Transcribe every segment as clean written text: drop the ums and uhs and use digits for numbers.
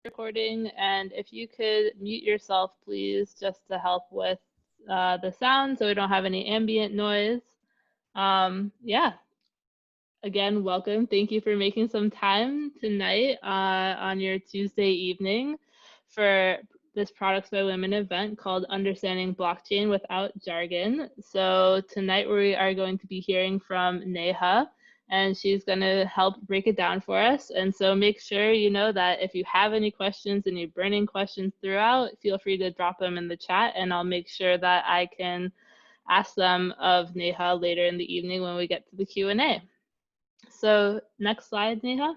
recording, and if you could mute yourself, please, just to help with the sound so we don't have any ambient noise. Yeah, again, welcome. Thank you for making some time tonight on your Tuesday evening for this Products by Women event called Understanding Blockchain Without Jargon. So tonight we are going to be hearing from Neha, and she's going to help break it down for us. And so make sure you know that if you have any questions, any burning questions throughout, feel free to drop them in the chat, and I'll make sure that I can ask them of Neha later in the evening when we get to the Q&A. So next slide, Neha.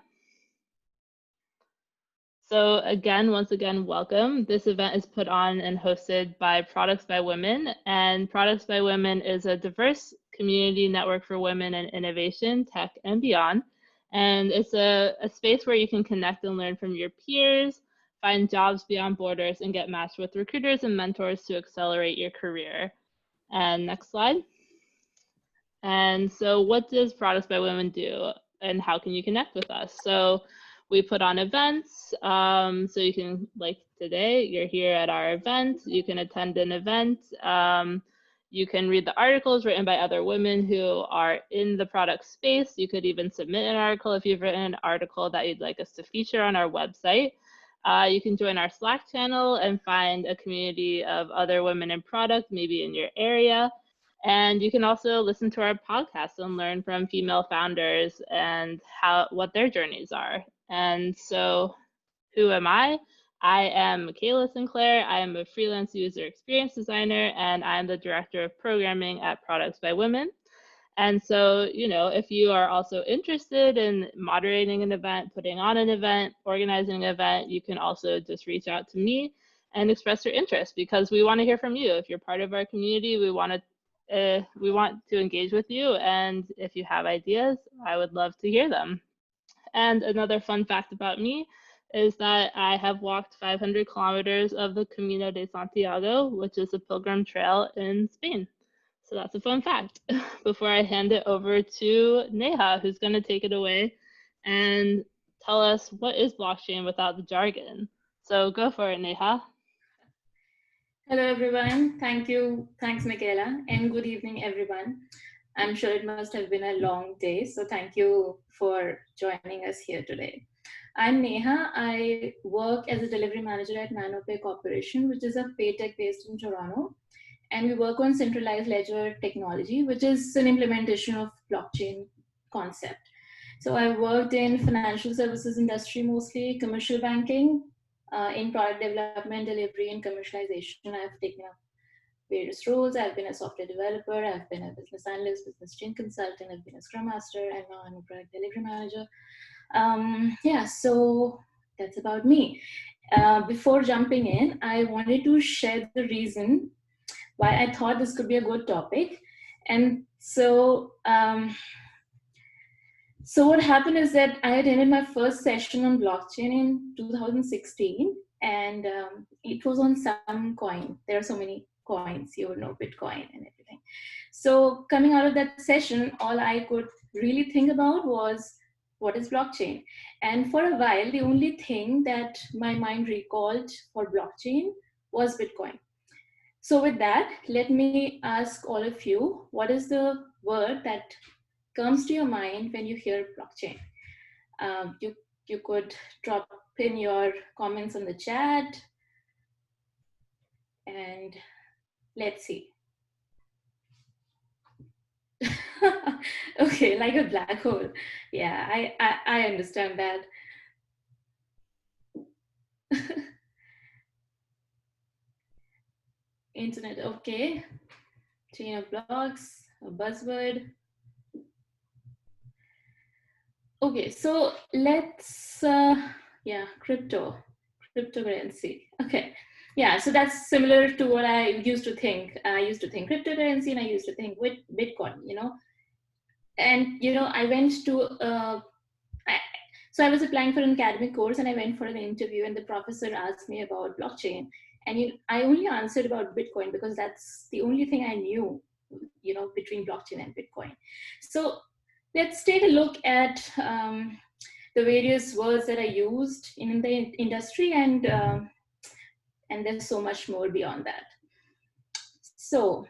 So again, once again, welcome. This event is put on and hosted by Products by Women, and Products by Women is a diverse community network for women in innovation, tech, and beyond. And it's a space where you can connect and learn from your peers, find jobs beyond borders, and get matched with recruiters and mentors to accelerate your career. And next slide. And so what does Products by Women do, and how can you connect with us? So we put on events, so you can, like today, you're here at our event, you can attend an event, you can read the articles written by other women who are in the product space. You could even submit an article if you've written an article that you'd like us to feature on our website. You can join our Slack channel and find a community of other women in product, maybe in your area. And you can also listen to our podcast and learn from female founders and what their journeys are. And so, who am I? I am Michaela Sinclair. I am a freelance user experience designer, and I'm the director of programming at Products by Women. And so, if you are also interested in moderating an event, putting on an event, organizing an event, you can also just reach out to me and express your interest, because we want to hear from you. If you're part of our community, we want to engage with you, and if you have ideas, I would love to hear them. And another fun fact about me is that I have walked 500 kilometers of the Camino de Santiago, which is a pilgrim trail in Spain. So that's a fun fact. Before I hand it over to Neha, who's going to take it away and tell us what is blockchain without the jargon. So go for it, Neha. Hello, everyone. Thank you. Thanks, Michaela. And good evening, everyone. I'm sure it must have been a long day, so thank you for joining us here today. I'm Neha. I work as a delivery manager at Nanopay Corporation, which is a paytech based in Toronto. And we work on centralized ledger technology, which is an implementation of blockchain concept. So I worked in financial services industry mostly, commercial banking, in product development, delivery, and commercialization. I've taken up various roles. I've been a software developer, I've been a business analyst, business change consultant, I've been a scrum master, and now I'm a product delivery manager. Yeah, so that's about me. Before jumping in, I wanted to share the reason why I thought this could be a good topic. And so what happened is that I attended my first session on blockchain in 2016, and it was on some coin. There are so many coins, you know, Bitcoin and everything. So coming out of that session, all I could really think about was, what is blockchain? And for a while, the only thing that my mind recalled for blockchain was Bitcoin. So with that, let me ask all of you, what is the word that comes to your mind when you hear blockchain? You could drop in your comments on the chat, and let's see. Okay, like a black hole. Yeah, I understand that. Internet, okay. Chain of blocks, a buzzword. Okay, so let's, yeah, cryptocurrency. Okay, yeah, so that's similar to what I used to think. I used to think cryptocurrency, and I used to think with Bitcoin, you know. And, you know, I went to, so I was applying for an academic course, and I went for an interview, and the professor asked me about blockchain. And I only answered about Bitcoin because that's the only thing I knew, you know, between blockchain and Bitcoin. So let's take a look at the various words that are used in the industry, and there's so much more beyond that. So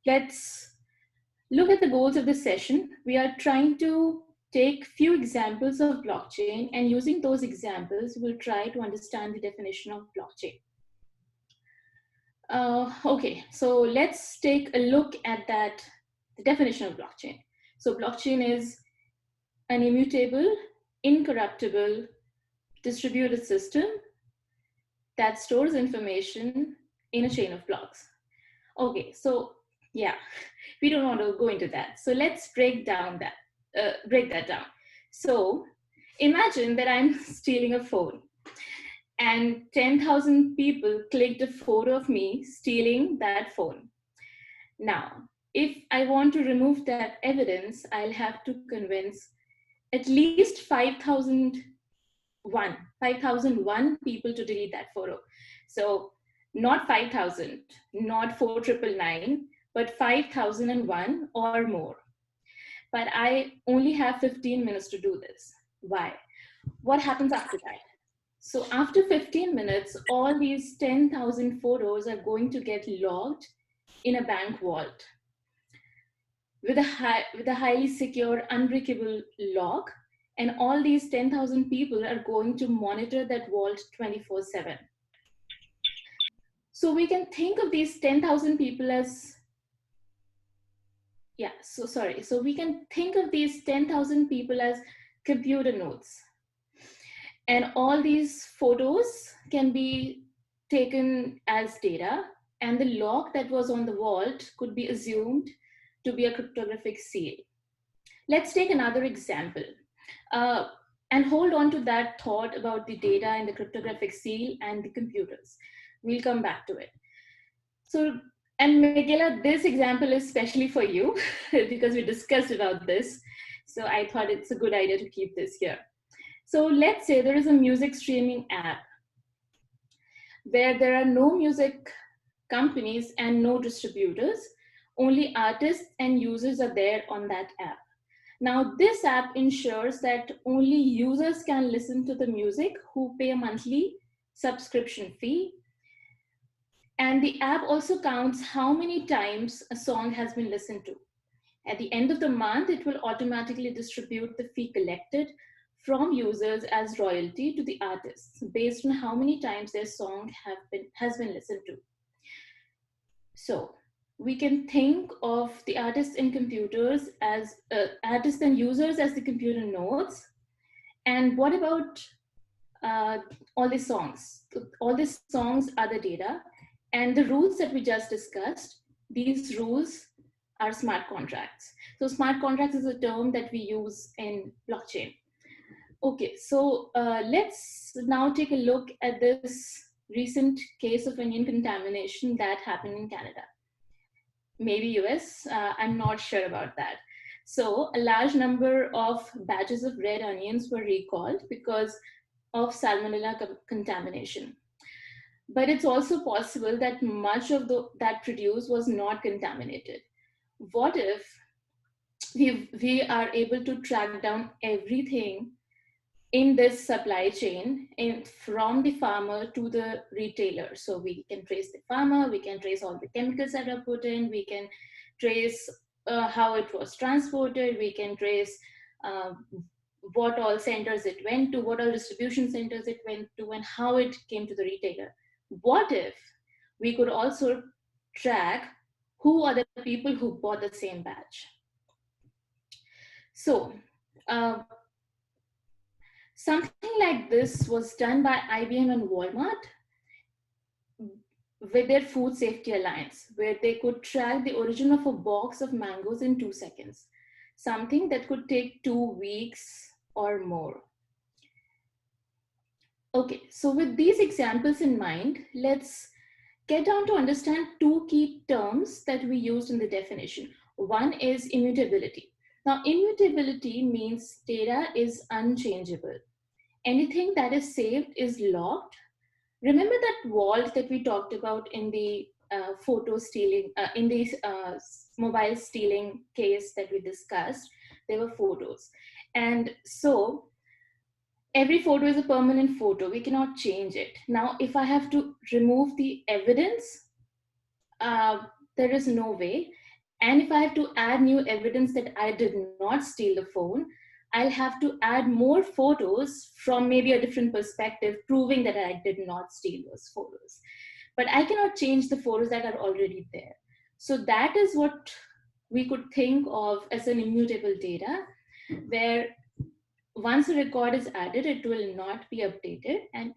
let's look at the goals of this session. We are trying to take few examples of blockchain, and using those examples, we'll try to understand the definition of blockchain. Okay, so let's take a look at the definition of blockchain. So blockchain is an immutable, incorruptible, distributed system that stores information in a chain of blocks. Okay, so yeah, we don't want to go into that. So let's break that down. So imagine that I'm stealing a phone, and 10,000 people clicked a photo of me stealing that phone. Now, if I want to remove that evidence, I'll have to convince at least 5,001 people to delete that photo. So not 5,000, not 4,999, but 5,001 or more. But I only have 15 minutes to do this. Why? What happens after that? So after 15 minutes, all these 10,000 photos are going to get logged in a bank vault with a highly secure, unbreakable log. And all these 10,000 people are going to monitor that vault 24/7. So we can think of these 10,000 people as, so we can think of these 10,000 people as computer nodes. And all these photos can be taken as data, and the log that was on the vault could be assumed to be a cryptographic seal. Let's take another example. And hold on to that thought about the data and the cryptographic seal and the computers. We'll come back to it. So, and Michaela, this example is especially for you because we discussed about this. So I thought it's a good idea to keep this here. So let's say there is a music streaming app where there are no music companies and no distributors, only artists and users are there on that app. Now, this app ensures that only users can listen to the music who pay a monthly subscription fee. And the app also counts how many times a song has been listened to. At the end of the month, it will automatically distribute the fee collected from users as royalty to the artists based on how many times their song has been listened to. So we can think of the artists and computers as artists and users as the computer nodes. And what about all these songs? All these songs are the data, and the rules that we just discussed, these rules are smart contracts. So smart contracts is a term that we use in blockchain. Okay, so let's now take a look at this recent case of onion contamination that happened in Canada. Maybe US, I'm not sure about that. So a large number of batches of red onions were recalled because of salmonella contamination. But it's also possible that much of that produce was not contaminated. What if we are able to track down everything in this supply chain from the farmer to the retailer? So we can trace the farmer, we can trace all the chemicals that are put in, we can trace how it was transported, we can trace what all centers it went to, what all distribution centers it went to, and how it came to the retailer. What if we could also track who are the people who bought the same batch? So something like this was done by IBM and Walmart with their Food Safety Alliance, where they could track the origin of a box of mangoes in 2 seconds, something that could take 2 weeks or more. Okay, so with these examples in mind, let's get down to understand 2 key terms that we used in the definition. One is immutability. Now, immutability means data is unchangeable. Anything that is saved is locked. Remember that vault that we talked about in the photo stealing, in the mobile stealing case that we discussed? There were photos. And so every photo is a permanent photo. We cannot change it. Now, if I have to remove the evidence, there is no way. And if I have to add new evidence that I did not steal the phone, I'll have to add more photos from maybe a different perspective, proving that I did not steal those photos. But I cannot change the photos that are already there. So that is what we could think of as an immutable data, where once a record is added, it will not be updated, and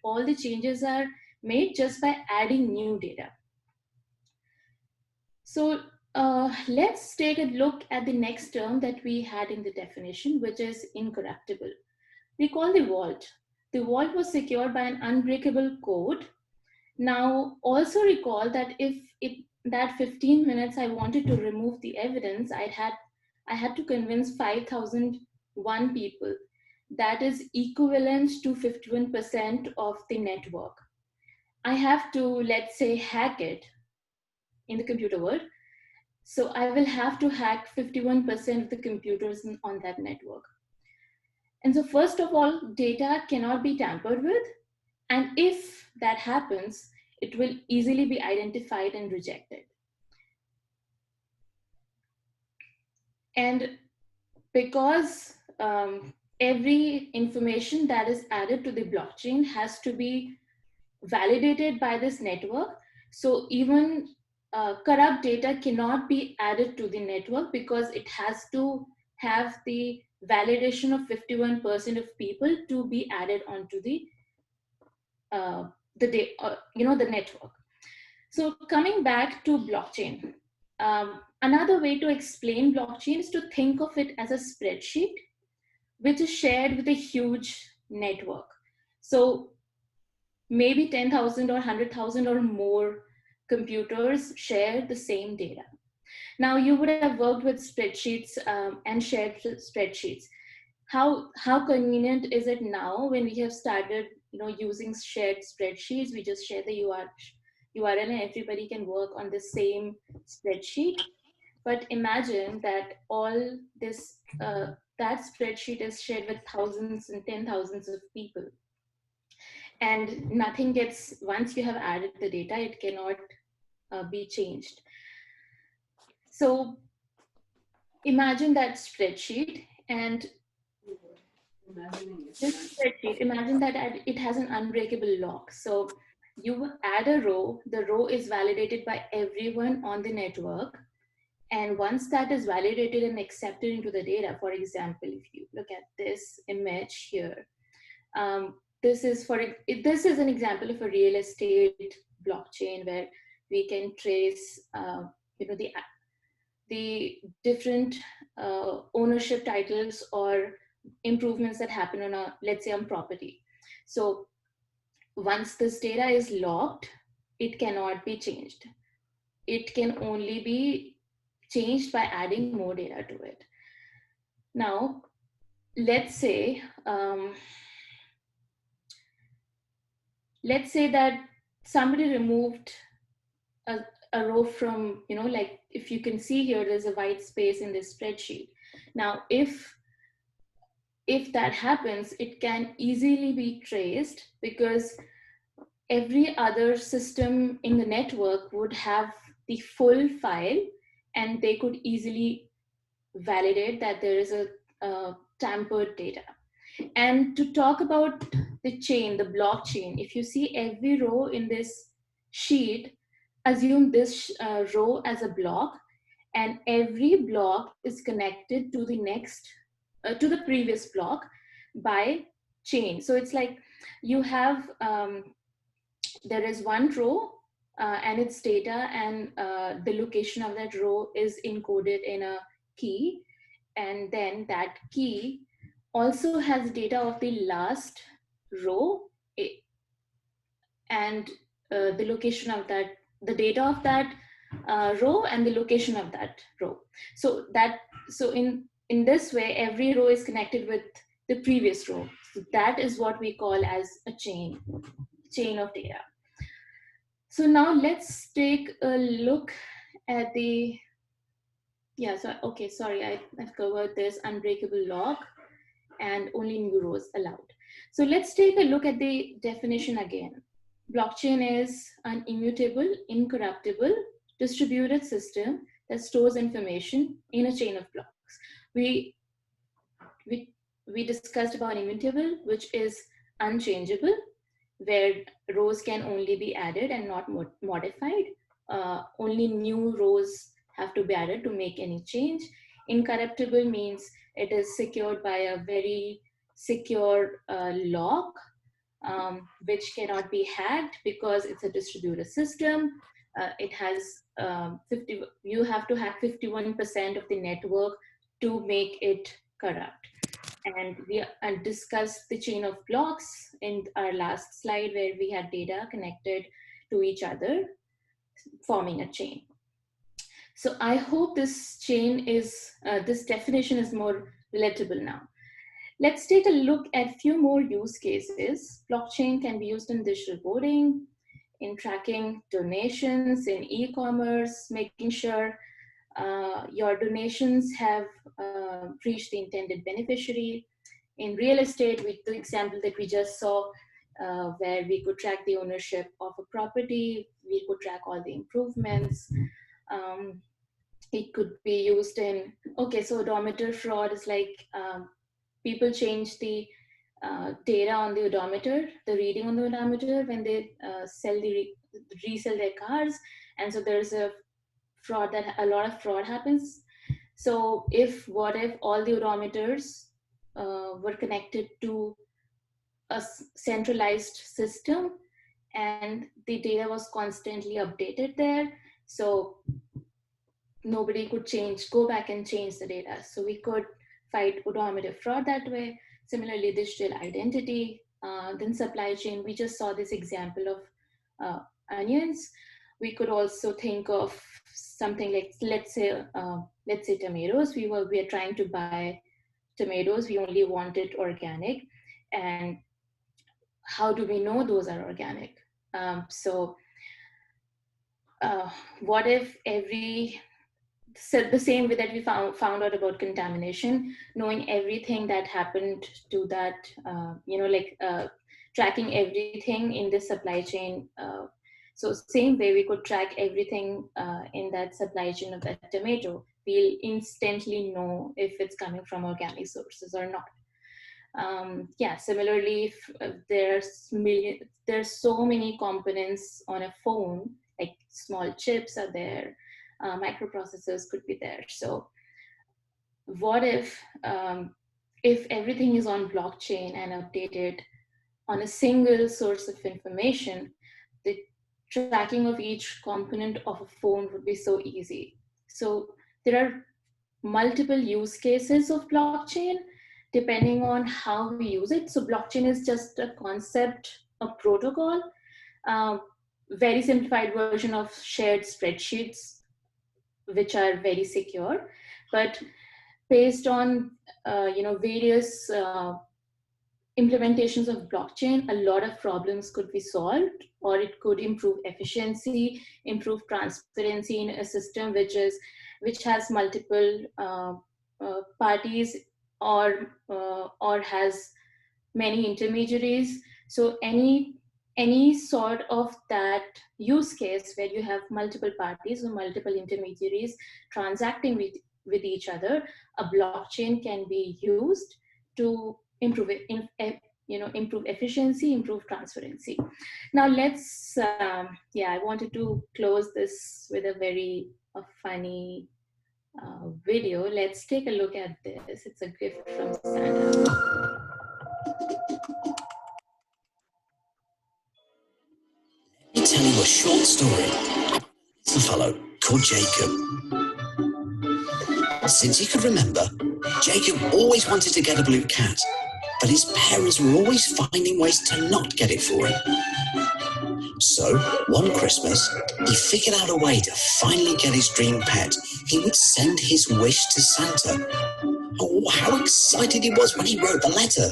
all the changes are made just by adding new data. So let's take a look at the next term that we had in the definition, which is incorruptible. Recall the vault. The vault was secured by an unbreakable code. Now, also recall that if that 15 minutes I wanted to remove the evidence, I had to convince 5,001 people. That is equivalent to 51% of the network. I have to, let's say, hack it in the computer world. So I will have to hack 51% of the computers on that network. And so first of all, data cannot be tampered with. And if that happens, it will easily be identified and rejected. And because every information that is added to the blockchain has to be validated by this network, so even corrupt data cannot be added to the network because it has to have the validation of 51% of people to be added onto the network. So coming back to blockchain, another way to explain blockchain is to think of it as a spreadsheet which is shared with a huge network. So maybe 10,000 or 100,000 or more computers share the same data. Now, you would have worked with spreadsheets and shared spreadsheets. How convenient is it now when we have started using shared spreadsheets? We just share the URL and everybody can work on the same spreadsheet. But imagine that all this that spreadsheet is shared with thousands and 10,000s of people, and nothing gets, once you have added the data, it cannot be changed. So imagine that spreadsheet, and this spreadsheet, imagine that it has an unbreakable lock. So you add a row, the row is validated by everyone on the network. And once that is validated and accepted into the data, for example, if you look at this image here, this is an example of a real estate blockchain where we can trace the different ownership titles or improvements that happen on let's say on property. So once this data is locked, it cannot be changed. It can only be changed by adding more data to it. Now, let's say that somebody removed a row from, like if you can see here, there's a white space in this spreadsheet. Now, if that happens, it can easily be traced because every other system in the network would have the full file, and they could easily validate that there is a tampered data. And to talk about the chain, the blockchain, if you see every row in this sheet, assume this row as a block, and every block is connected to the next, to the previous block by chain. So it's like you have, there is one row and its data, and the location of that row is encoded in a key, and then that key also has data of the last row and the location of that, the data of that row and the location of that row. So in this way, every row is connected with the previous row. So that is what we call as a chain of data. So now let's take a look at the, yeah, so okay, sorry, I've covered this unbreakable lock. and only new rows allowed. So let's take a look at the definition again. Blockchain is an immutable, incorruptible, distributed system that stores information in a chain of blocks. We discussed about immutable, which is unchangeable, where rows can only be added and not modified. Only new rows have to be added to make any change. Incorruptible means it is secured by a very secure lock, which cannot be hacked because it's a distributed system. It has you have to hack 51% of the network to make it corrupt. And we discussed the chain of blocks in our last slide, where we had data connected to each other, forming a chain. So I hope this this definition is more relatable now. Let's take a look at a few more use cases. Blockchain can be used in digital voting, in tracking donations, in e-commerce, making sure your donations have reached the intended beneficiary. In real estate, with the example that we just saw, where we could track the ownership of a property, we could track all the improvements. It could be used in, okay, so odometer fraud is like people change the data on the odometer, the reading on the odometer when they resell their cars. And so there's a fraud, that a lot of fraud happens. So what if all the odometers were connected to a centralized system and the data was constantly updated there, so nobody could go back and change the data. So we could fight odometer fraud that way. Similarly, digital identity, then supply chain. We just saw this example of onions. We could also think of something like, let's say tomatoes. We are trying to buy tomatoes. We only want it organic, and how do we know those are organic? What if the same way that we found out about contamination, knowing everything that happened to that, tracking everything in the supply chain. So same way we could track everything in that supply chain of that tomato. We'll instantly know if it's coming from organic sources or not. Similarly, there's so many components on a phone, like small chips are there, microprocessors could be there. So what if everything is on blockchain and updated on a single source of information, the tracking of each component of a phone would be so easy. So there are multiple use cases of blockchain depending on how we use it. So blockchain is just a concept, a protocol, very simplified version of shared spreadsheets, which are very secure, but based on various implementations of blockchain, a lot of problems could be solved, or it could improve efficiency, improve transparency in a system which has multiple parties or has many intermediaries. So any sort of that use case where you have multiple parties or multiple intermediaries transacting with each other, a blockchain can be used to improve improve efficiency, improve transparency. Now let's I wanted to close this with a very funny video. Let's take a look at this. It's a gift from Santa. Let me tell you a short story. It's a fellow called Jacob. Since he could remember, Jacob always wanted to get a blue cat, but his parents were always finding ways to not get it for him. So, one Christmas, he figured out a way to finally get his dream pet. He would send his wish to Santa. Oh, how excited he was when he wrote the letter.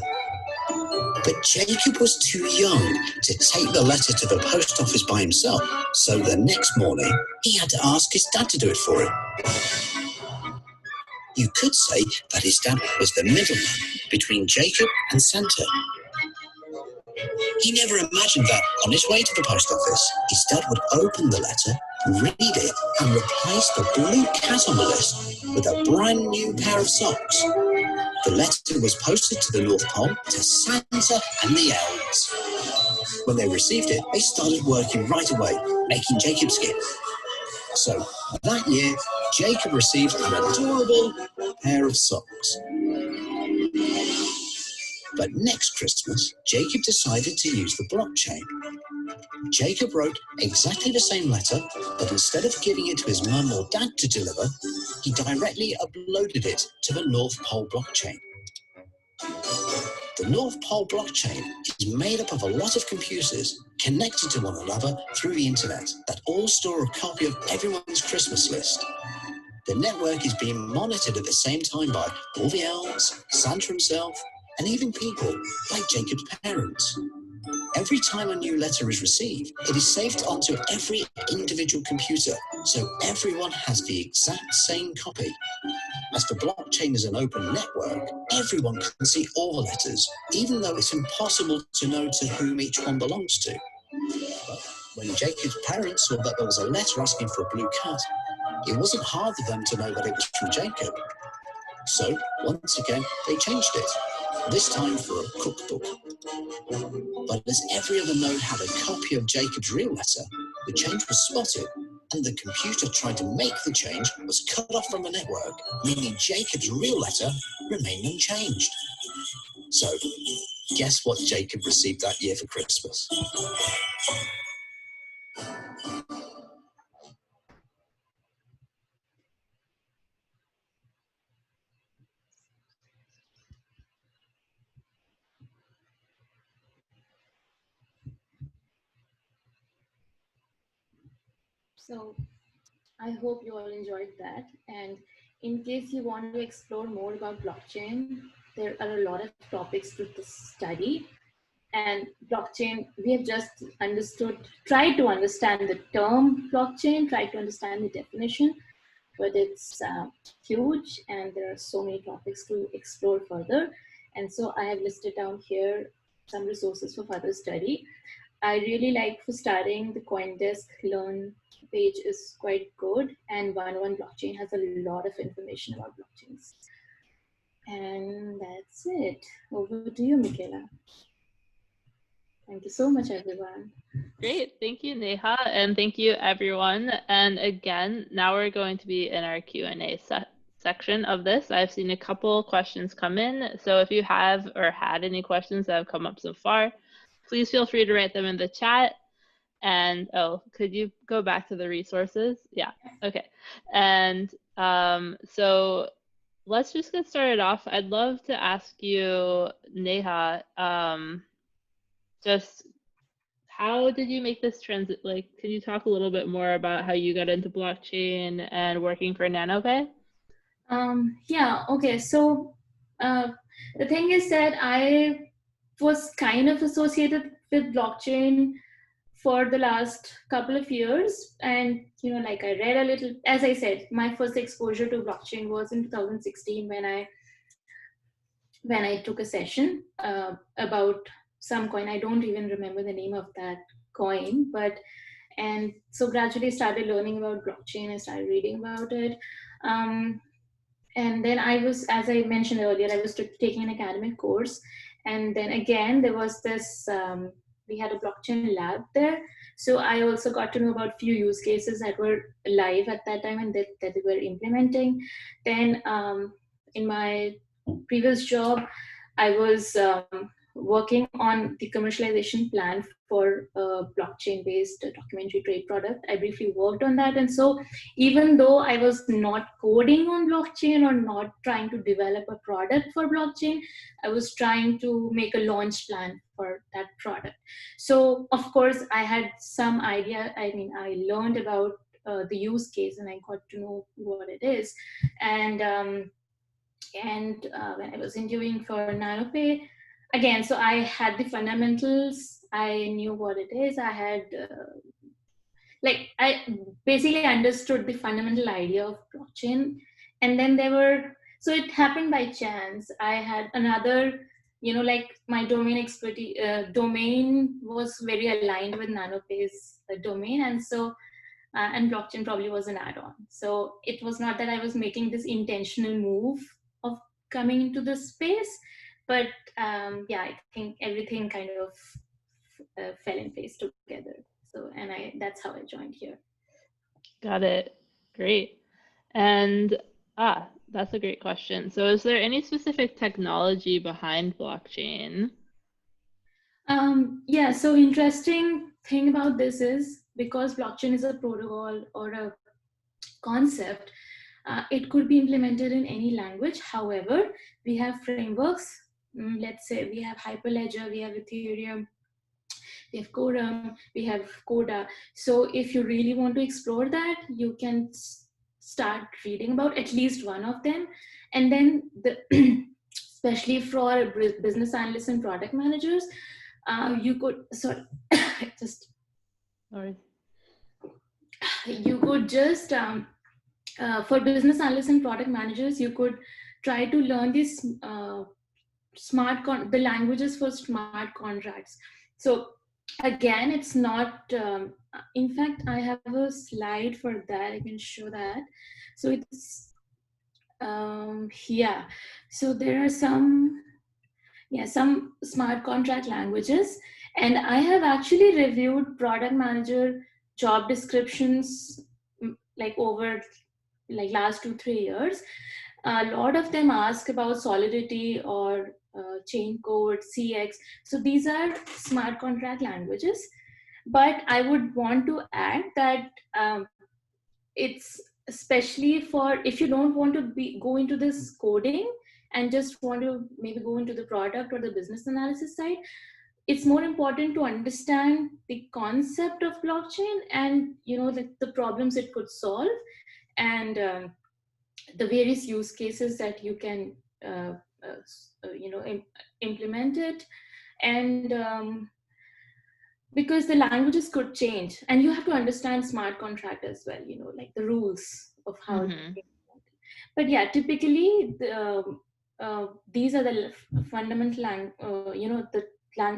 But Jacob was too young to take the letter to the post office by himself, so the next morning, he had to ask his dad to do it for him. You could say that his dad was the middleman between Jacob and Santa. He never imagined that on his way to the post office, his dad would open the letter, read it, and replace the blue cat on the list with a brand new pair of socks. The letter was posted to the North Pole to Santa and the elves. When they received it, they started working right away, making Jacob skip. So that year, Jacob received an adorable pair of socks. But next Christmas, Jacob decided to use the blockchain. Jacob wrote exactly the same letter, but instead of giving it to his mum or dad to deliver, he directly uploaded it to the North Pole blockchain. The North Pole blockchain is made up of a lot of computers connected to one another through the internet that all store a copy of everyone's Christmas list. The network is being monitored at the same time by all the elves, Santa himself, and even people like Jacob's parents. Every time a new letter is received, it is saved onto every individual computer, so everyone has the exact same copy. As the blockchain is an open network, everyone can see all the letters, even though it's impossible to know to whom each one belongs to. But when Jacob's parents saw that there was a letter asking for a blue cat, it wasn't hard for them to know that it was from Jacob. So, once again, they changed it, this time for a cookbook. But as every other node had a copy of Jacob's real letter, the change was spotted, and the computer trying to make the change was cut off from the network, meaning Jacob's real letter remained unchanged. So, guess what Jacob received that year for Christmas? So I hope you all enjoyed that. And in case you want to explore more about blockchain, there are a lot of topics to study. And blockchain, we have just tried to understand the term blockchain, tried to understand the definition, but it's huge and there are so many topics to explore further. And so I have listed down here some resources for further study. I really like, for starting, the CoinDesk Learn page is quite good, and 101 Blockchain has a lot of information about blockchains. And that's it. Over to you, Michaela. Thank you so much, everyone. Great. Thank you, Neha. And thank you, everyone. And again, now we're going to be in our Q&A section of this. I've seen a couple questions come in. So if you have or had any questions that have come up so far, please feel free to write them in the chat. And oh, could you go back to the resources? Yeah, okay. And so let's just get started off. I'd love to ask you, Neha, just how did you make this transit? Like, can you talk a little bit more about how you got into blockchain and working for Nanopay? Yeah, okay. So the thing is that I was kind of associated with blockchain for the last couple of years. And, you know, like I read a little, as I said, my first exposure to blockchain was in 2016 when I took a session about some coin. I don't even remember the name of that coin, and so gradually started learning about blockchain and started reading about it. And then I was, as I mentioned earlier, I was taking an academic course. And then again, there was this, we had a blockchain lab there. So I also got to know about few use cases that were live at that time and that they were implementing. Then in my previous job, I was working on the commercialization plan for a blockchain-based documentary trade product. I briefly worked on that. And so even though I was not coding on blockchain or not trying to develop a product for blockchain, I was trying to make a launch plan for that product. So of course, I had some idea. I mean, I learned about the use case and I got to know what it is. And when I was interviewing for Nanopay, again, so I had the fundamentals. I knew what it is. I had, I basically understood the fundamental idea of blockchain. And then there were So it happened by chance. I had another, like my domain expertise, domain was very aligned with Nanopay's domain. And so, and blockchain probably was an add-on. So it was not that I was making this intentional move of coming into this space, but yeah, I think everything kind of fell in place together. So, and that's how I joined here. Got it. Great. And that's a great question. So is there any specific technology behind blockchain? Yeah, so interesting thing about this is because blockchain is a protocol or a concept, it could be implemented in any language. However, we have frameworks. Let's say we have Hyperledger, we have Ethereum, we have Quorum, we have Coda. So if you really want to explore that, you can start reading about at least one of them. And then especially for business analysts and product managers, you could just Or you could just for business analysts and product managers, you could try to learn these the languages for smart contracts. So again, it's not in fact, I have a slide for that. I can show that. So it's yeah, so there are some smart contract languages, and I have actually reviewed product manager job descriptions like over like last 2-3 years. A lot of them ask about solidity or chain code, CX. So these are smart contract languages. But I would want to add that it's especially for if you don't want to go into this coding and just want to maybe go into the product or the business analysis side, it's more important to understand the concept of blockchain and the problems it could solve, and the various use cases that you can implement it. And because the languages could change, and you have to understand smart contract as well, like the rules of how but yeah, typically these are the fundamental the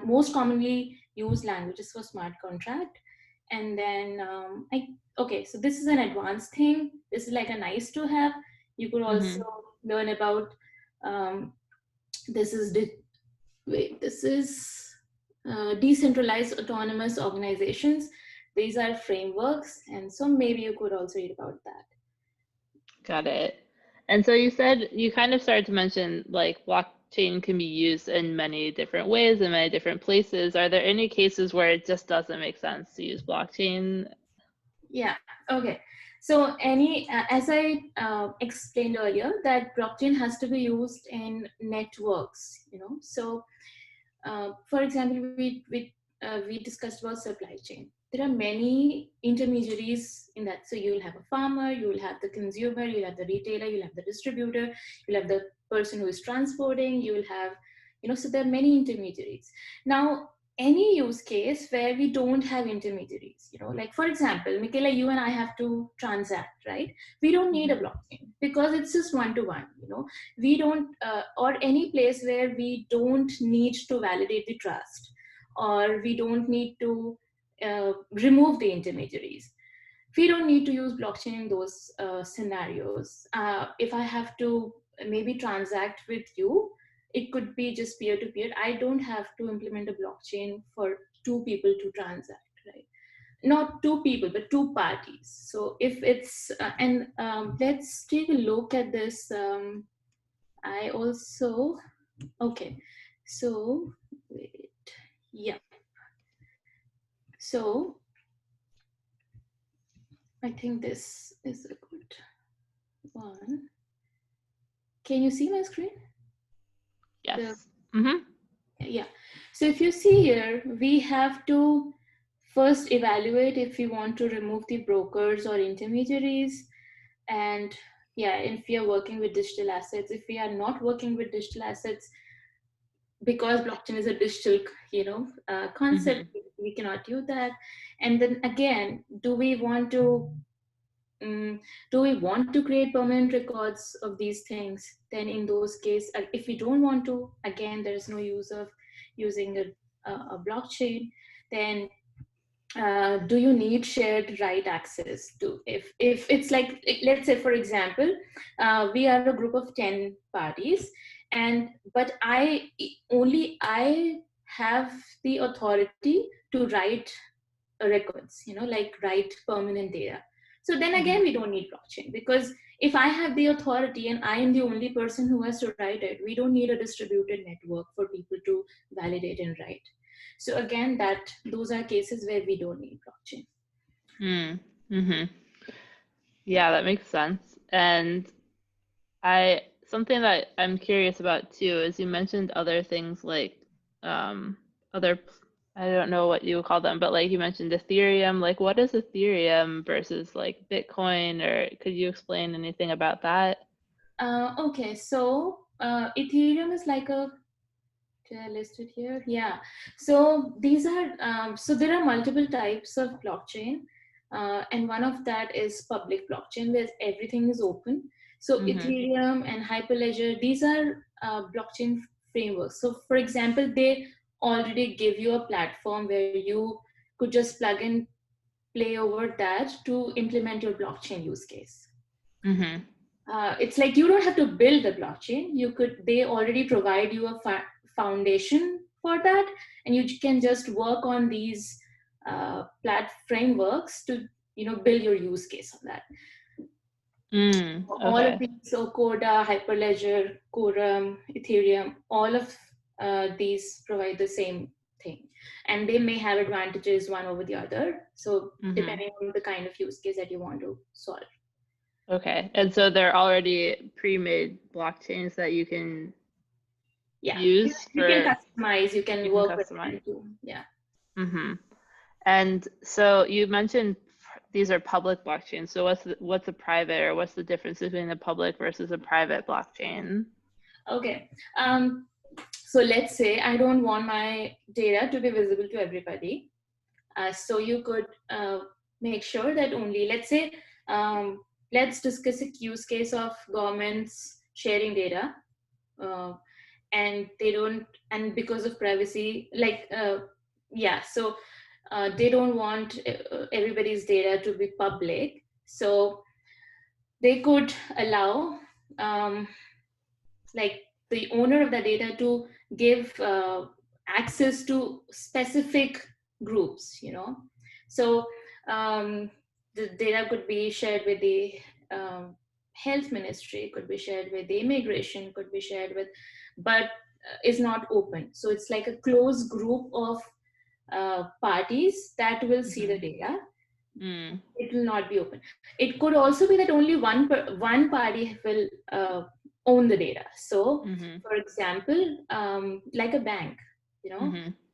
most commonly used languages for smart contract. And then okay, so this is an advanced thing. This is like a nice to have. You could also learn about this is decentralized autonomous organizations. These are frameworks, and so maybe you could also read about that. Got it. And so you said you kind of started to mention like blockchain can be used in many different ways in many different places. Are there any cases where it just doesn't make sense to use blockchain? Yeah, okay. So as I explained earlier, that blockchain has to be used in networks, So for example, we discussed about supply chain. There are many intermediaries in that. So you'll have a farmer, you'll have the consumer, you'll have the retailer, you'll have the distributor, you'll have the person who is transporting, you will have, so there are many intermediaries. Now, any use case where we don't have intermediaries, like for example, Michaela, you and I have to transact, right? We don't need a blockchain because it's just one-to-one, we don't, or any place where we don't need to validate the trust, or we don't need to remove the intermediaries. We don't need to use blockchain in those scenarios. If I have to maybe transact with you, it could be just peer-to-peer. I don't have to implement a blockchain for two people to transact, right? Not two people, but two parties. So if it's, let's take a look at this. I also, okay, so wait, yeah. So I think this is a good one. Can you see my screen? Yes. Yeah. So if you see here, we have to first evaluate if we want to remove the brokers or intermediaries. And yeah, if we are working with digital assets, if we are not working with digital assets, because blockchain is a digital, concept, we cannot do that. And then again, do we want to do we want to create permanent records of these things? Then in those cases, if we don't want to, again, there is no use of using a blockchain. Then do you need shared write access to, if it's like, let's say for example, we are a group of 10 parties, but I have the authority to write records, like write permanent data. So then again, we don't need blockchain, because if I have the authority and I am the only person who has to write it, we don't need a distributed network for people to validate and write. So again, those are cases where we don't need blockchain. Yeah, that makes sense. And something that I'm curious about too is you mentioned other things like other, I don't know what you would call them, but like you mentioned Ethereum. Like, what is Ethereum versus like Bitcoin, or could you explain anything about that? Okay, so Ethereum is like listed here. Yeah. So these are so there are multiple types of blockchain, and one of that is public blockchain, where everything is open. So Ethereum and Hyperledger, these are blockchain frameworks. So for example, they already give you a platform where you could just plug and play over that to implement your blockchain use case. It's like you don't have to build the blockchain. They already provide you a foundation for that, and you can just work on these frameworks to build your use case on that. Okay. All of these, so Coda, Hyperledger, Quorum, Ethereum, all of these provide the same thing, and they may have advantages one over the other, so depending on the kind of use case that you want to solve. Okay, and so they're already pre-made blockchains that you can use. You can customize. You can work with them too. Yeah. And so you mentioned these are public blockchains. So what's a private, or what's the difference between the public versus a private blockchain? Okay. So let's say I don't want my data to be visible to everybody. So you could make sure that only, let's say, let's discuss a use case of governments sharing data, and they don't, and because of privacy, like, so they don't want everybody's data to be public. So they could allow like the owner of the data to give access to specific groups, So the data could be shared with the health ministry, could be shared with the immigration, could be shared with, but is not open. So it's like a closed group of parties that will see the data. It will not be open. It could also be that only one party will own the data. So for example, like a bank,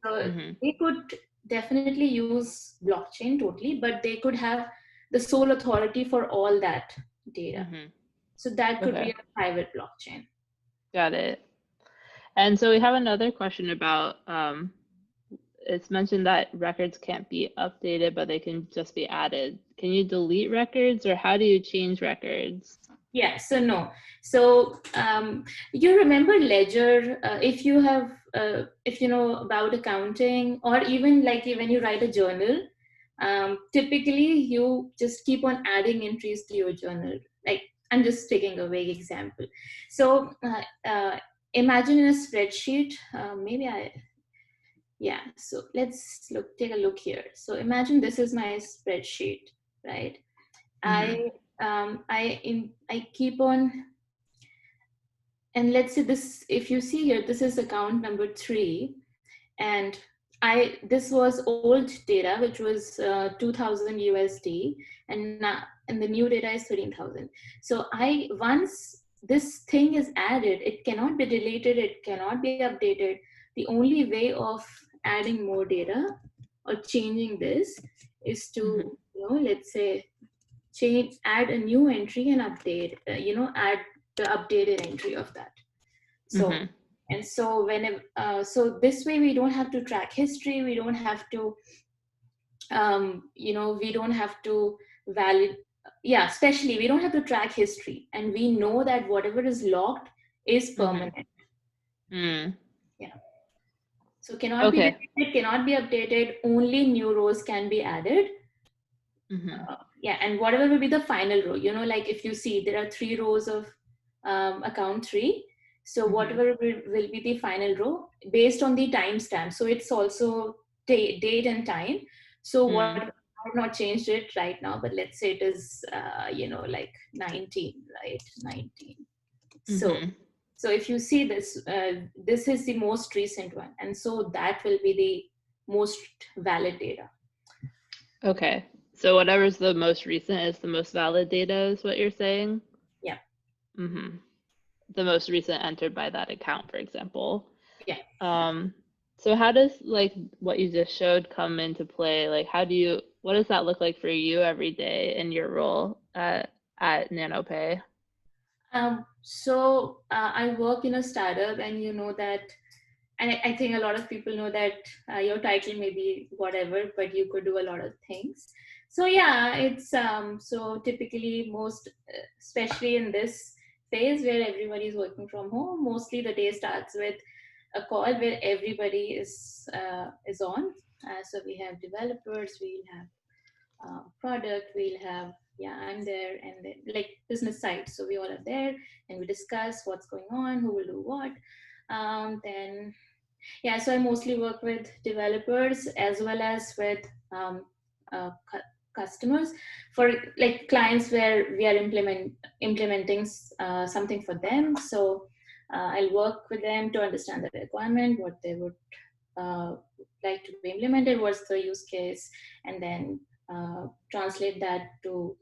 so they could definitely use blockchain totally, but they could have the sole authority for all that data. So that could be a private blockchain. Got it. And so we have another question about, it's mentioned that records can't be updated, but they can just be added. Can you delete records, or how do you change records? Yeah, so no. So you remember ledger, if you have, if you know about accounting, or even like when you write a journal, typically you just keep on adding entries to your journal. Like, I'm just taking a vague example. So imagine in a spreadsheet, so let's take a look here. So imagine this is my spreadsheet, right? I keep on, and let's say this, if you see here, this is account number 3, and this was old data, which was 2000 USD, and the new data is 13,000. So once this thing is added, it cannot be deleted, it cannot be updated. The only way of adding more data or changing this is to, let's say, add a new entry and update, add the updated entry of that. So, and so so this way we don't have to track history, we don't have to, we don't have to yeah, especially we don't have to track history, and we know that whatever is logged is permanent. Mm. Yeah. So cannot be Okay. deleted, cannot be updated, only new rows can be added. Yeah, and whatever will be the final row, you know, like if you see there are 3 rows of account 3, so whatever will be the final row based on the timestamp. So it's also date and time. So what I have not changed it right now, but let's say it is you know, like 19, right? 19. So if you see this, this is the most recent one, and so that will be the most valid data. Okay. So whatever's the most recent is the most valid data, is what you're saying? Yeah. The most recent entered by that account, for example. Yeah. So how does like what you just showed come into play? Like what does that look like for you every day in your role at Nanopay? So I work in a startup, and you know that, and I think a lot of people know that your title may be whatever, but you could do a lot of things. So yeah, it's so typically especially in this phase where everybody is working from home, mostly the day starts with a call where everybody is on. So we have developers, we'll have product, we'll have, yeah, I'm there, and then like business side, so we all are there and we discuss what's going on, who will do what. Then yeah, so I mostly work with developers as well as with customers, for like clients where we are implementing something for them. So I'll work with them to understand the requirement, what they would like to be implemented, what's the use case, and then translate that to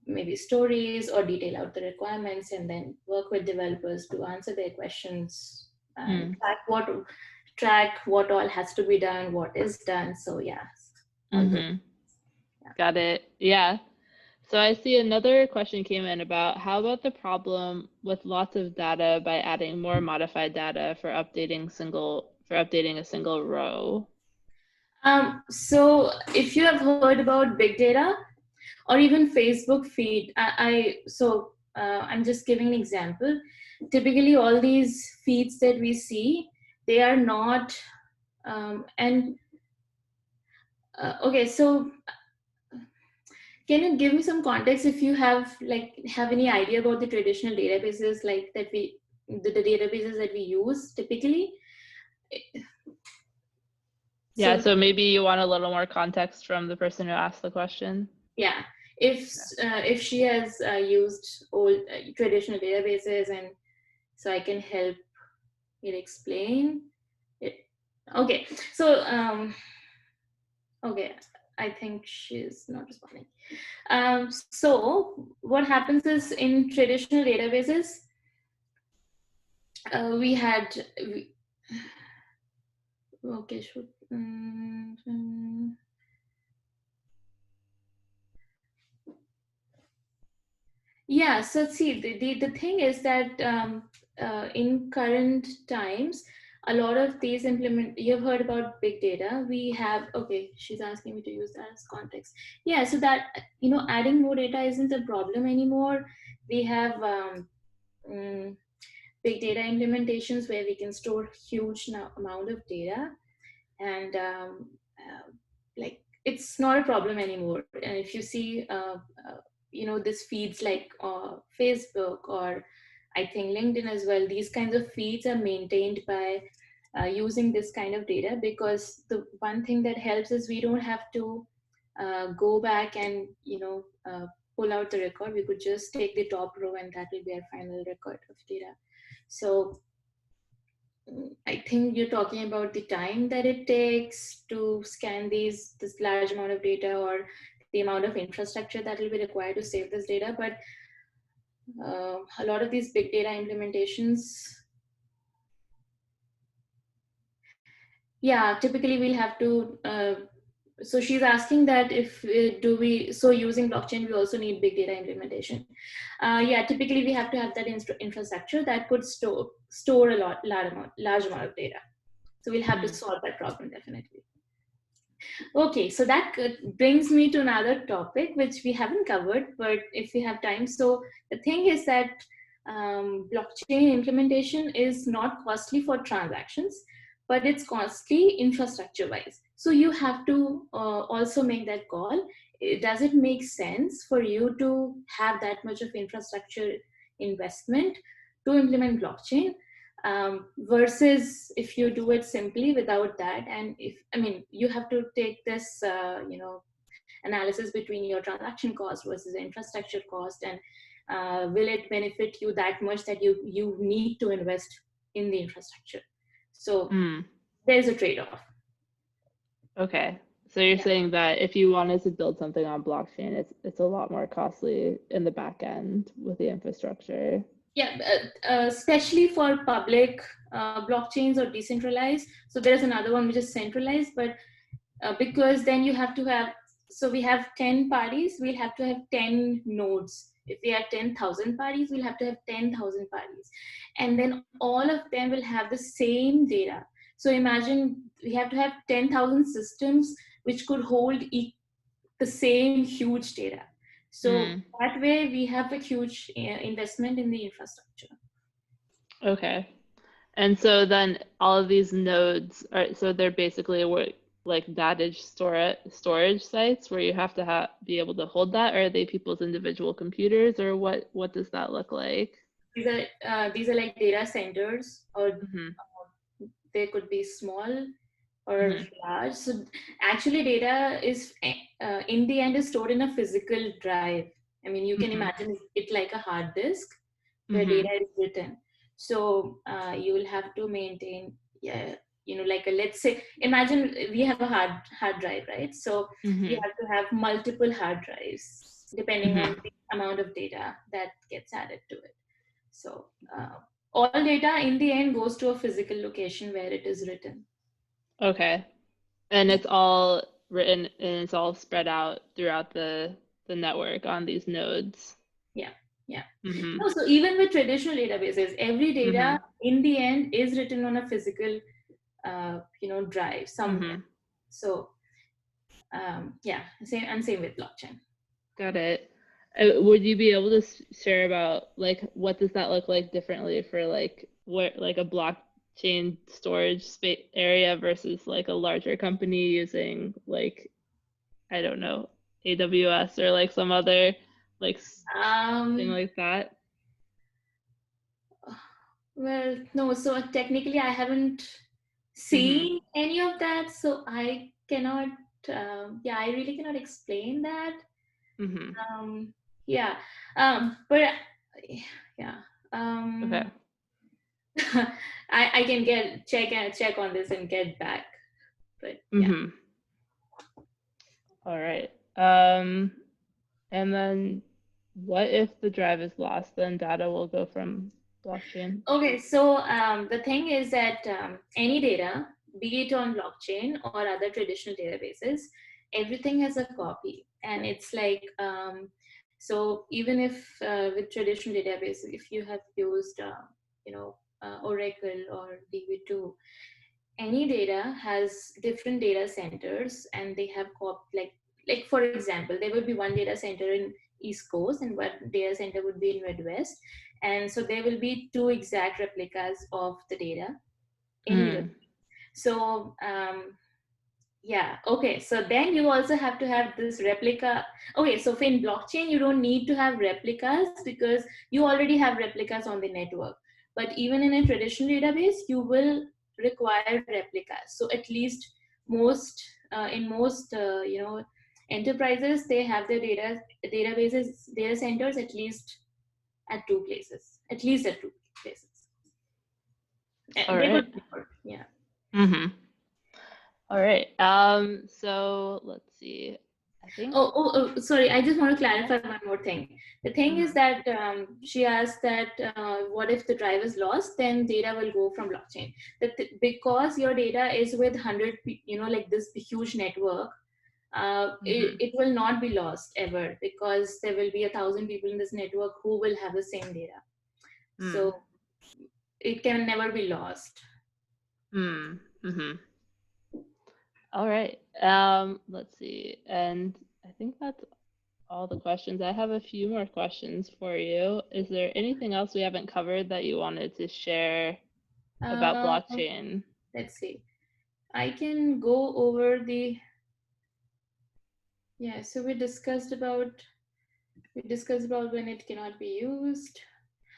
maybe stories or detail out the requirements, and then work with developers to answer their questions and track what all has to be done, what is done. So yeah. Got it. Yeah. So I see another question came in about how about the problem with lots of data by adding more modified data for updating a single row. So if you have heard about big data or even Facebook feed, I'm just giving an example. Typically, all these feeds that we see, they are not, okay, so can you give me some context if you have any idea about the traditional databases the databases that we use typically? Yeah, so maybe you want a little more context from the person who asked the question. Yeah, if she has used old traditional databases, and so I can help it explain it. Okay, so okay, I think she's not responding. So what happens is in traditional databases, okay, sure. Yeah, so see, the thing is that in current times, a lot of these you've heard about big data. We have, okay, she's asking me to use that as context. Yeah, so that, you know, adding more data isn't a problem anymore. We have big data implementations where we can store huge amount of data, and like it's not a problem anymore. And if you see you know, this feeds like Facebook, or I think LinkedIn as well, these kinds of feeds are maintained by using this kind of data, because the one thing that helps is we don't have to go back and, you know, pull out the record. We could just take the top row and that will be our final record of data. So I think you're talking about the time that it takes to scan this large amount of data, or the amount of infrastructure that will be required to save this data. But a lot of these big data implementations, yeah, typically we'll have to, so she's asking that if using blockchain, we also need big data implementation. Yeah, typically we have to have that infrastructure that could store a large amount of data. So we'll have to solve that problem, definitely. Okay, so that brings me to another topic which we haven't covered, but if we have time. So the thing is that blockchain implementation is not costly for transactions, but it's costly infrastructure wise. So you have to also make that call. Does it make sense for you to have that much of infrastructure investment to implement blockchain? Versus if you do it simply without that, and if I mean you have to take this analysis between your transaction cost versus the infrastructure cost, and will it benefit you that much that you need to invest in the infrastructure. So there's a trade-off. Okay, so you're saying that if you wanted to build something on blockchain, it's a lot more costly in the back end with the infrastructure. Yeah, especially for public blockchains or decentralized. So there's another one which is centralized, but because then you have to have, so we have 10 parties, we'll have to have 10 nodes. If we have 10,000 parties, we'll have to have 10,000 parties. And then all of them will have the same data. So imagine we have to have 10,000 systems which could hold the same huge data. So that way we have a huge investment in the infrastructure. Okay. And so then all of these nodes are, so they're basically like data storage sites where you have to be able to hold that, or are they people's individual computers, or what does that look like? These are like data centers, or they could be small or large. So actually data is in the end is stored in a physical drive. I mean, you can imagine it like a hard disk where data is written. So you will have to maintain, like let's say, imagine we have a hard drive, right? So you have to have multiple hard drives depending on the amount of data that gets added to it. So all data in the end goes to a physical location where it is written. Okay. And it's all written and it's all spread out throughout the network on these nodes. Yeah. No, so even with traditional databases, every data in the end is written on a physical, drive somewhere. So, same with blockchain. Got it. Would you be able to share about like what does that look like differently for like a blockchain storage space area versus like a larger company using like, I don't know, AWS or like some other like thing like that? Well, no, so technically I haven't seen any of that, so I cannot, I really cannot explain that. Yeah, but yeah, Okay. I can check on this and get back, but yeah. All right. And then what if the drive is lost? Then data will go from blockchain. Okay, so the thing is that any data, be it on blockchain or other traditional databases, everything has a copy, and it's like so even if with traditional databases, if you have used Oracle or DB2, any data has different data centers, and they have like for example, there will be one data center in East Coast and one data center would be in Midwest, and so there will be two exact replicas of the data in Middle. So okay, so then you also have to have this replica. Okay, so in blockchain you don't need to have replicas because you already have replicas on the network, but even in a traditional database you will require replicas. So at least in most enterprises, they have their data centers at least at two places. All right. Yeah. All right. So let's see. I think. Sorry. I just want to clarify one more thing. The thing is that she asked that what if the drive is lost? Then data will go from blockchain. Because your data is with 100, like this huge network, it will not be lost ever because there will be 1,000 people in this network who will have the same data. So it can never be lost. All right. Let's see. And I think that's all the questions. I have a few more questions for you. Is there anything else we haven't covered that you wanted to share about Uh, blockchain? let's see. I can go over the, yeah, so we discussed about when it cannot be used.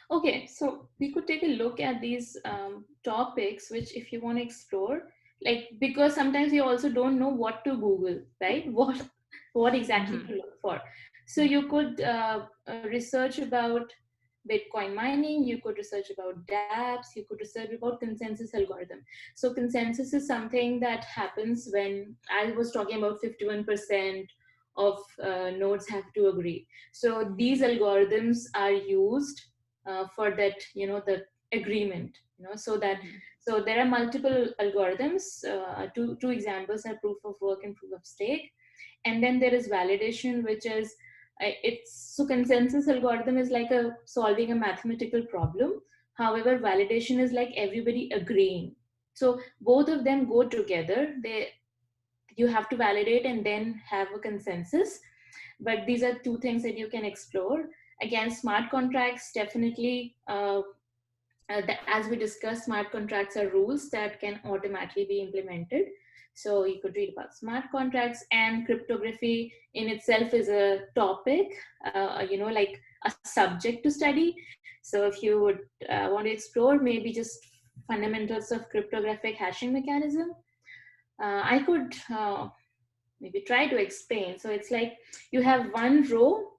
Okay, so we could take a look at these topics, which if you want to explore, like, because sometimes you also don't know what to Google, right? What exactly to look for. So you could research about Bitcoin mining, you could research about dApps, you could research about consensus algorithm. So consensus is something that happens when I was talking about 51% of nodes have to agree. So these algorithms are used for that, the agreement, so that, so there are multiple algorithms. Two examples are proof of work and proof of stake, and then there is validation, which is it's so consensus algorithm is like a solving a mathematical problem. However, validation is like everybody agreeing. So both of them go together. You have to validate and then have a consensus. But these are two things that you can explore. Again, smart contracts definitely, as we discussed, smart contracts are rules that can automatically be implemented. So you could read about smart contracts, and cryptography in itself is a topic, like a subject to study. So if you would want to explore maybe just fundamentals of cryptographic hashing mechanism, I could maybe try to explain. So it's like you have one row.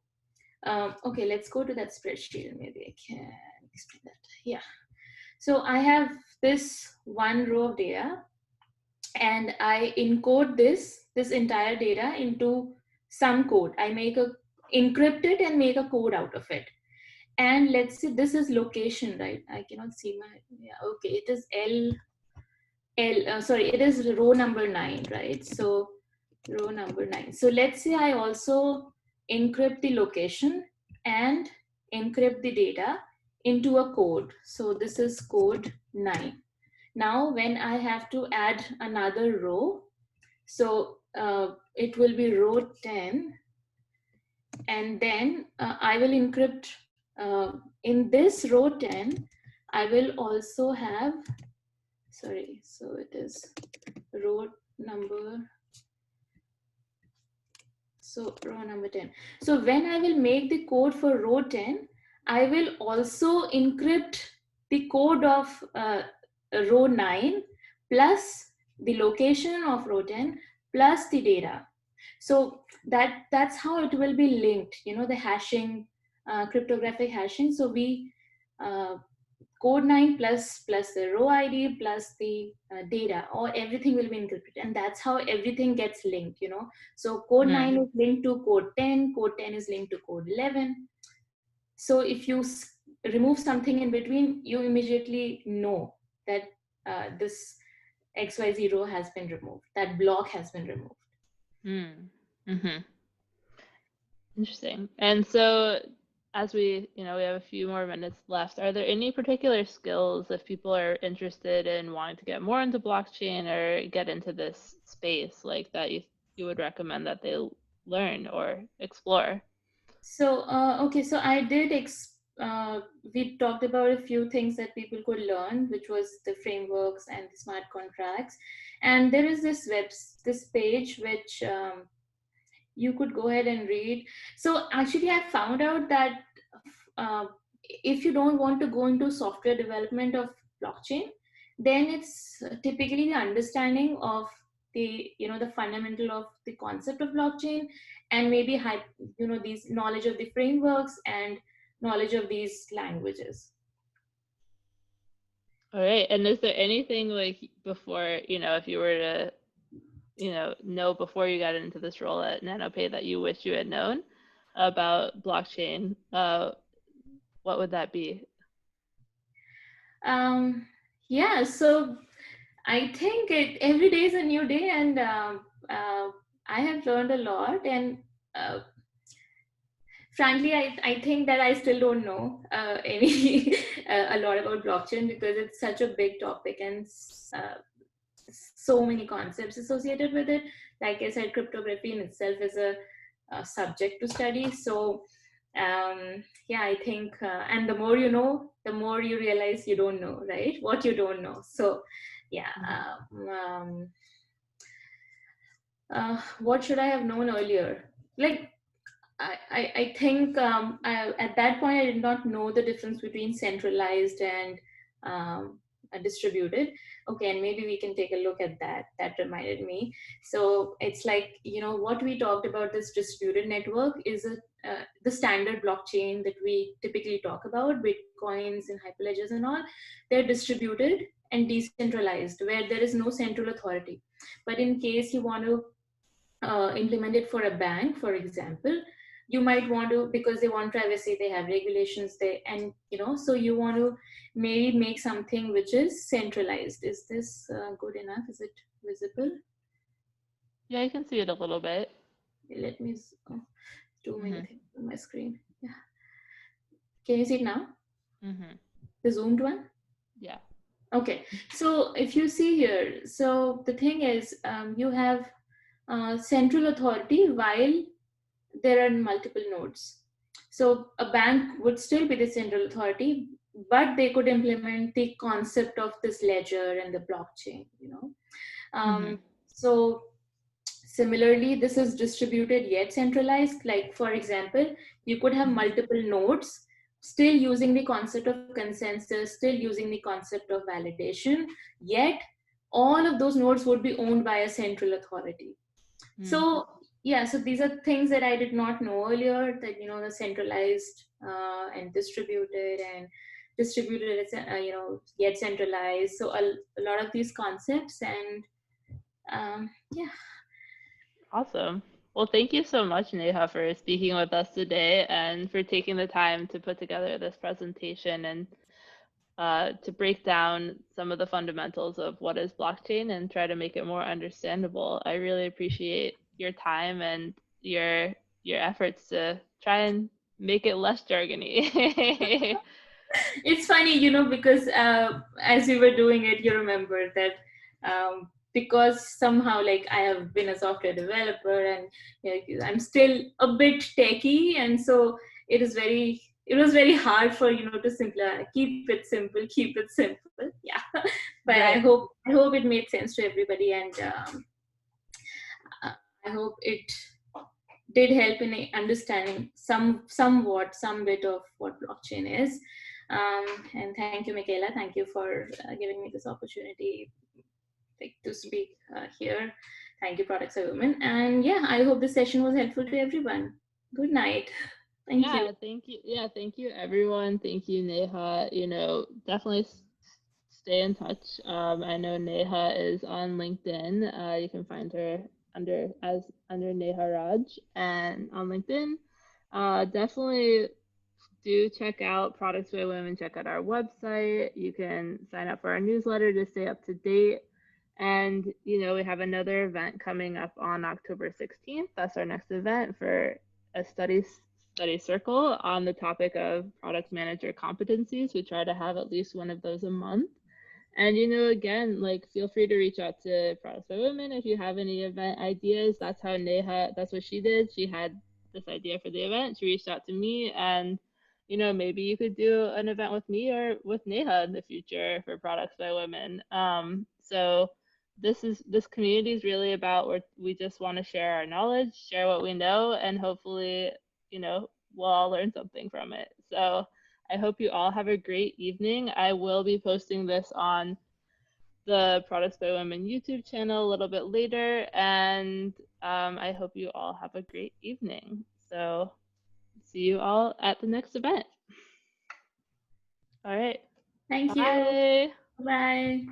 Okay, let's go to that spreadsheet and maybe I can explain that. Yeah. So I have this one row of data, and I encode this entire data into some code. I encrypt it and make a code out of it. And let's see, this is location, right? I cannot see my, yeah, okay, it is sorry, it is row number 9, right? So row number 9. So let's say I also encrypt the location and encrypt the data into a code. So this is code 9. Now when I have to add another row, so it will be row 10, and then I will encrypt in this row 10, I will also have, sorry, so it is row number, so row number 10. So when I will make the code for row 10, I will also encrypt the code of row 9 plus the location of row 10 plus the data. So that's how it will be linked, the hashing, cryptographic hashing. So we code 9 plus the row ID plus the data, or everything will be encrypted, and that's how everything gets linked. So code 9 is linked to code 10, code 10 is linked to code 11. So if you remove something in between, you immediately know that this XYZ row has been removed, that block has been removed. Mm-hmm. Interesting. And so as we have a few more minutes left, are there any particular skills if people are interested in wanting to get more into blockchain or get into this space, like that you would recommend that they learn or explore? So, okay, so I did, we talked about a few things that people could learn, which was the frameworks and the smart contracts. And there is this page, which you could go ahead and read. So actually, I found out that uh, if you don't want to go into software development of blockchain, then it's typically the understanding of the fundamental of the concept of blockchain, and maybe these knowledge of the frameworks and knowledge of these languages. All right. And is there anything like before, if you were to know before you got into this role at Nanopay that you wish you had known about blockchain? What would that be? Yeah, so I think every day is a new day, and I have learned a lot. And frankly, I think that I still don't know any a lot about blockchain, because it's such a big topic, and so many concepts associated with it. Like I said, cryptography in itself is a subject to study. So yeah, I think, and the more you know, the more you realize you don't know, right? What you don't know. So yeah. What should I have known earlier? Like, I think at that point I did not know the difference between centralized and distributed. Okay, and maybe we can take a look at that. That reminded me. So it's like, what we talked about, this distributed network is the standard blockchain that we typically talk about, bitcoins and hyperledgers and all. They're distributed and decentralized, where there is no central authority. But in case you want to implement it for a bank, for example, you might want to, because they want privacy, they have regulations there, and so you want to maybe make something which is centralized. Is this good enough? Is it visible? Yeah, you can see it a little bit. Let me too many things on my screen. Yeah, can you see it now? The zoomed one? Yeah. Okay, so if you see here, so the thing is, you have central authority while there are multiple nodes. So a bank would still be the central authority, but they could implement the concept of this ledger and the blockchain, So similarly, this is distributed yet centralized. Like, for example, you could have multiple nodes still using the concept of consensus, still using the concept of validation, yet all of those nodes would be owned by a central authority. So yeah, so these are things that I did not know earlier, that the centralized and distributed yet centralized. So a lot of these concepts, and yeah. Awesome. Well, thank you so much, Neha, for speaking with us today and for taking the time to put together this presentation and to break down some of the fundamentals of what is blockchain and try to make it more understandable. I really appreciate your time and your efforts to try and make it less jargony. It's funny, because as we were doing it, you remember that because somehow, like, I have been a software developer, and I'm still a bit techie, and so it was very hard for to simplify, keep it simple, yeah. But Right. I hope it made sense to everybody, and I hope it did help in understanding some bit of what blockchain is. And thank you, Michaela. Thank you for giving me this opportunity to speak here. Thank you, Products by Women. And yeah, I hope this session was helpful to everyone. Good night. Thank you. Thank you. Yeah, thank you, everyone. Thank you, Neha. Definitely stay in touch. I know Neha is on LinkedIn. You can find her under Neha Raj and on LinkedIn. Definitely do check out Products by Women. Check out our website. You can sign up for our newsletter to stay up to date. And we have another event coming up on October 16th. That's our next event for a study circle on the topic of product manager competencies. We try to have at least one of those a month. And again, like, feel free to reach out to Products by Women if you have any event ideas. That's how Neha, that's what she did. She had this idea for the event. She reached out to me, and maybe you could do an event with me or with Neha in the future for Products by Women. So this community is really about where we just want to share our knowledge, share what we know, and hopefully, we'll all learn something from it. So I hope you all have a great evening. I will be posting this on the Products by Women YouTube channel a little bit later, and I hope you all have a great evening. So see you all at the next event. All right. Thank Bye. you. Bye.